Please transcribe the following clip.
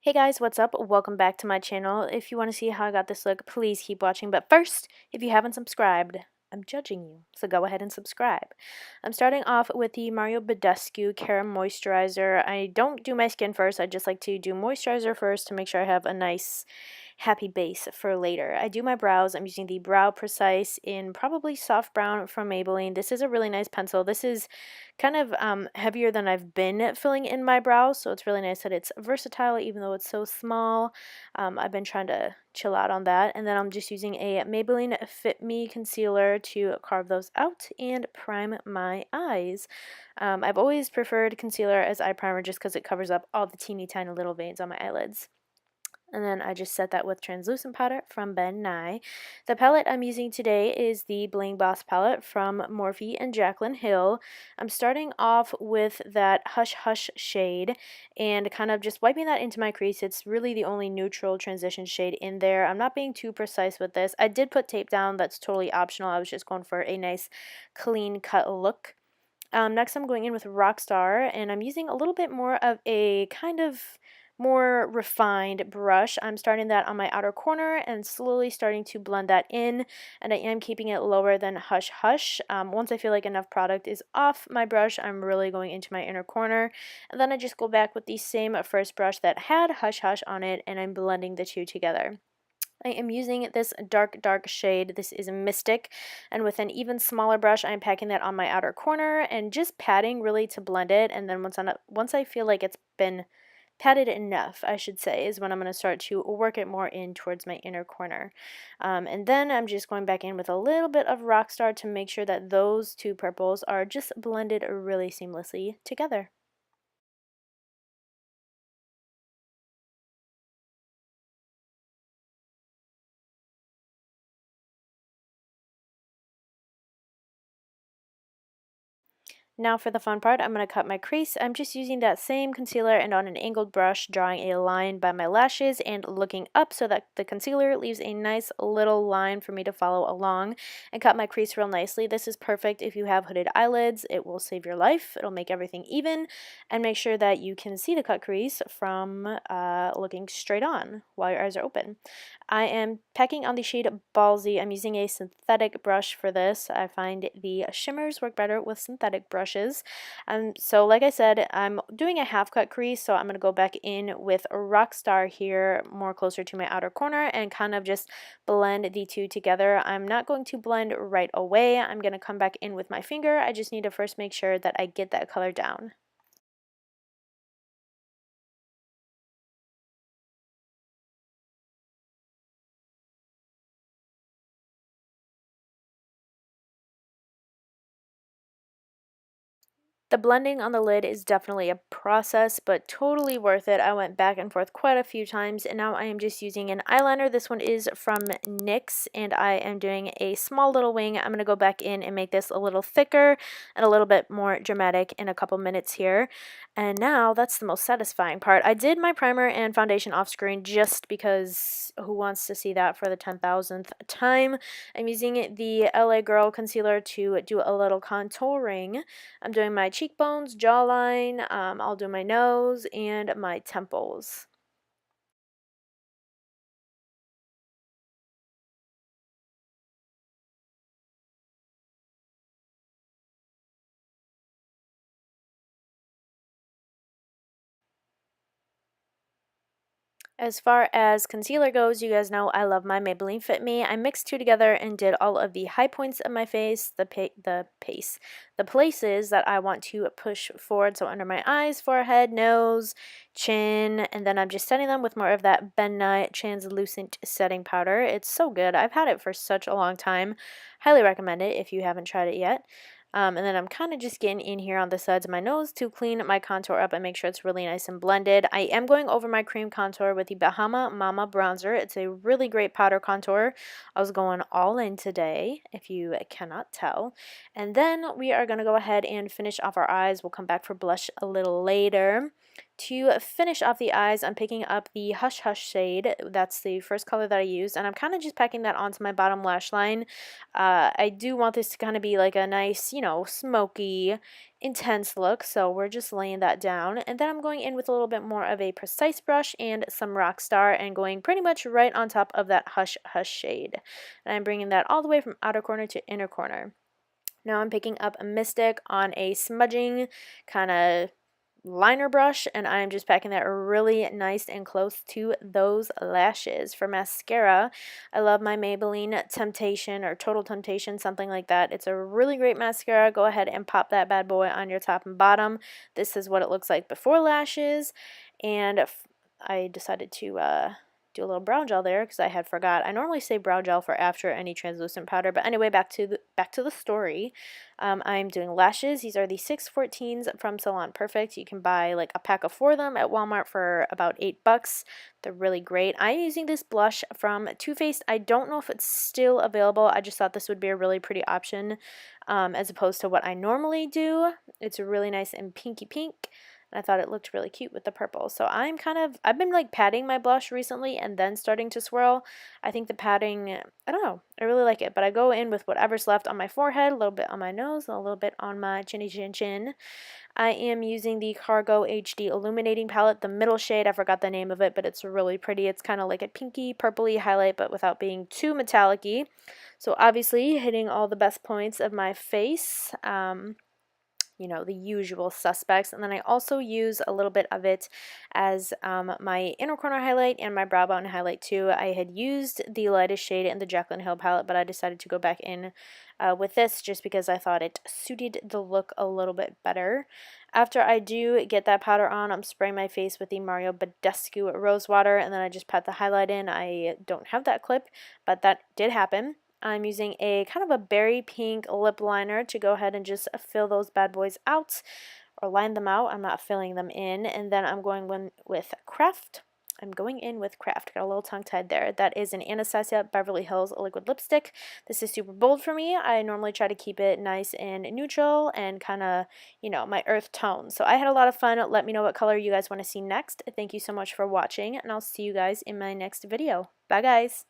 Hey guys, what's up? Welcome back to my channel. If you want to see how I got this look, please keep watching. But first, if you haven't subscribed, I'm judging you, so go ahead and subscribe. I'm starting off with the Mario Badescu Cara Moisturizer. I don't do my skin first, I just like to do moisturizer first to make sure I have a nice happy base for later. I do my brows. I'm using the Brow Precise in probably soft brown from Maybelline. This is a really nice pencil. This is kind of heavier than I've been filling in my brows, so it's really nice that it's versatile even though it's so small. I've been trying to chill out on that, and then I'm just using a Maybelline Fit Me concealer to carve those out and prime my eyes. I've always preferred concealer as eye primer just because it covers up all the teeny tiny little veins on my eyelids. And then I just set that with translucent powder from Ben Nye. The palette I'm using today is the Bling Boss palette from Morphe and Jaclyn Hill. I'm starting off with that Hush Hush shade and kind of just wiping that into my crease. It's really the only neutral transition shade in there. I'm not being too precise with this. I did put tape down. That's totally optional. I was just going for a nice clean cut look. Next I'm going in with Rockstar, and I'm using a little bit more of a kind of more refined brush. I'm starting that on my outer corner and slowly starting to blend that in, and I am keeping it lower than Hush Hush. Once I feel like enough product is off my brush, I'm really going into my inner corner, and then I just go back with the same first brush that had Hush Hush on it, and I'm blending the two together. I am using this dark shade. This is Mystic, and with an even smaller brush I'm packing that on my outer corner and just patting really to blend it, and then once I feel like it's been patted enough, I should say, is when I'm going to start to work it more in towards my inner corner. And then I'm just going back in with a little bit of Rockstar to make sure that those two purples are just blended really seamlessly together. Now for the fun part, I'm going to cut my crease. I'm just using that same concealer and on an angled brush, drawing a line by my lashes and looking up so that the concealer leaves a nice little line for me to follow along and cut my crease real nicely. This is perfect if you have hooded eyelids. It will save your life. It'll make everything even and make sure that you can see the cut crease from looking straight on while your eyes are open. I am packing on the shade Ballsy. I'm using a synthetic brush for this. I find the shimmers work better with synthetic brushes. So like I said, I'm doing a half cut crease, so I'm going to go back in with Rockstar here more closer to my outer corner and kind of just blend the two together. I'm not going to blend right away. I'm going to come back in with my finger. I just need to first make sure that I get that color down. The blending on the lid is definitely a process, but totally worth it. I went back and forth quite a few times, and now I am just using an eyeliner. This one is from NYX, and I am doing a small little wing. I'm going to go back in and make this a little thicker and a little bit more dramatic in a couple minutes here. And now that's the most satisfying part. I did my primer and foundation off screen just because who wants to see that for the 10,000th time? I'm using the LA Girl concealer to do a little contouring. I'm doing my cheekbones, jawline, I'll do my nose, and my temples. As far as concealer goes, you guys know I love my Maybelline Fit Me. I mixed two together and did all of the high points of my face, the places that I want to push forward, so under my eyes, forehead, nose, chin, and then I'm just setting them with more of that Ben Nye translucent setting powder. It's so good. I've had it for such a long time. Highly recommend it if you haven't tried it yet. And then I'm kind of just getting in here on the sides of my nose to clean my contour up and make sure it's really nice and blended. I am going over my cream contour with the Bahama Mama bronzer. It's a really great powder contour. I was going all in today, if you cannot tell. And then we are going to go ahead and finish off our eyes. We'll come back for blush a little later. To finish off the eyes, I'm picking up the Hush Hush shade. That's the first color that I used, and I'm kind of just packing that onto my bottom lash line. I do want this to kind of be like a nice, you know, smoky, intense look, so we're just laying that down. And then I'm going in with a little bit more of a precise brush and some Rockstar and going pretty much right on top of that Hush Hush shade. And I'm bringing that all the way from outer corner to inner corner. Now I'm picking up a Mystic on a smudging kind of liner brush, and I'm just packing that really nice and close to those lashes. For mascara, I love my Maybelline Temptation or Total Temptation, something like that. It's a really great mascara. Go ahead and pop that bad boy on your top and bottom. This is what it looks like before lashes, and I decided to do a little brow gel there because I had forgot. I normally say brow gel for after any translucent powder, but anyway, back to the story. I'm doing lashes. These are the 614s from Salon Perfect. You can buy like a pack of 4 of them at Walmart for about $8. They're really great. I'm using this blush from Too Faced. I don't know if it's still available. I just thought this would be a really pretty option as opposed to what I normally do. It's really nice and pinky pink. I thought it looked really cute with the purple. So I've been like patting my blush recently and then starting to swirl. I think the patting, I don't know, I really like it. But I go in with whatever's left on my forehead, a little bit on my nose, and a little bit on my chinny chin chin. I am using the Cargo HD Illuminating Palette, the middle shade. I forgot the name of it, but it's really pretty. It's kind of like a pinky, purpley highlight, but without being too metallic-y. So obviously hitting all the best points of my face. You know, the usual suspects. And then I also use a little bit of it as my inner corner highlight and my brow bone highlight too. I had used the lightest shade in the Jaclyn Hill palette, but I decided to go back in with this just because I thought it suited the look a little bit better. After I do get that powder on, I'm spraying my face with the Mario Badescu Rose Water, and then I just pat the highlight in. I don't have that clip, but that did happen. I'm using a kind of a berry pink lip liner to go ahead and just fill those bad boys out or line them out. I'm not filling them in. And then I'm going with Craft. I'm going in with Craft. Got a little tongue-tied there. That is an Anastasia Beverly Hills liquid lipstick. This is super bold for me. I normally try to keep it nice and neutral and kind of, you know, my earth tone. So I had a lot of fun. Let me know what color you guys want to see next. Thank you so much for watching, and I'll see you guys in my next video. Bye, guys.